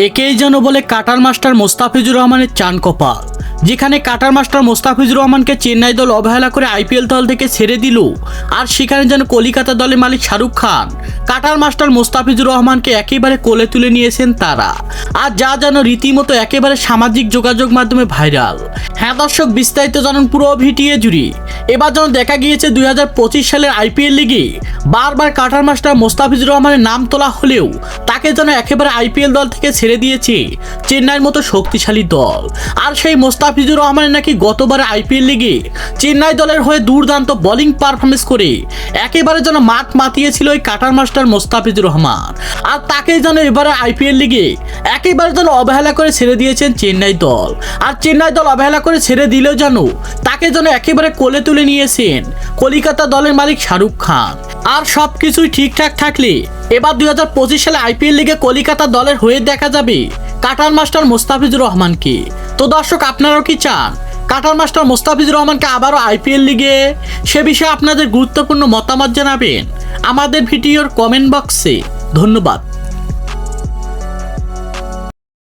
একেই যেন বলে কাটার মাস্টার মোস্তাফিজুর রহমানের চান কপাল। যেখানে কাটার মাস্টার মোস্তাফিজুর রহমানকে চেন্নাই দল অবহেলা করে আইপিএল দল থেকে ছেড়ে দিল, আর সেখানে যেন কলিকাতা দলের মালিক শাহরুখ খান কাটার মাস্টার মোস্তাফিজুর রহমানকে একেবারে কোলে তুলে নিয়েছেন তারা। আর যা যেন রীতিমতো একেবারে সামাজিক যোগাযোগ মাধ্যমে ভাইরাল। হ্যাঁ দর্শক, বিস্তারিত জানুন পুরো ভিডিও জুড়ে। এবার যেন দেখা গিয়েছে 2025 সালের আইপিএল লিগে বারবার কাটার মাস্টার মোস্তাফিজুর রহমানের নাম তোলা হলেও তাকে যেন একেবারে আইপিএল দল থেকে ছেড়ে দিয়েছে চেন্নাইয়ের মতো শক্তিশালী দল। আর সেই মোস্তাফিজুর রহমানের নাকি গতবারে আইপিএল লিগে চেন্নাই দলের হয়ে দুর্দান্ত বোলিং পারফরমেন্স করে একেবারে যেন মাঠ মাতিয়েছিল ওই কাটার মাস্টার মোস্তাফিজুর রহমান। আর তাকে যেন এবারে আইপিএল লিগে একেবারে যেন অবহেলা করে ছেড়ে দিয়েছেন চেন্নাই দল। আর চেন্নাই দল অবহেলা করে ছেড়ে দিলেও যেন তাকে যেন একেবারে কোলে তুলে নিয়েছেন কলিকাতা দলের মালিক শাহরুখ খান। আর সব কিছুই ঠিকঠাক থাকলে এবার 2025 সালে আইপিএল লিগে কলিকাতা দলের হয়ে দেখা যাবে কাটার মাস্টার মোস্তাফিজুর রহমানকে। তো দর্শক, আপনারাও কি চান কাটার মাস্টার মোস্তাফিজুর রহমানকে আবারও আইপিএল লিগে? সে বিষয়ে আপনাদের গুরুত্বপূর্ণ মতামত জানাবেন আমাদের ভিডিওর কমেন্ট বক্সে। ধন্যবাদ।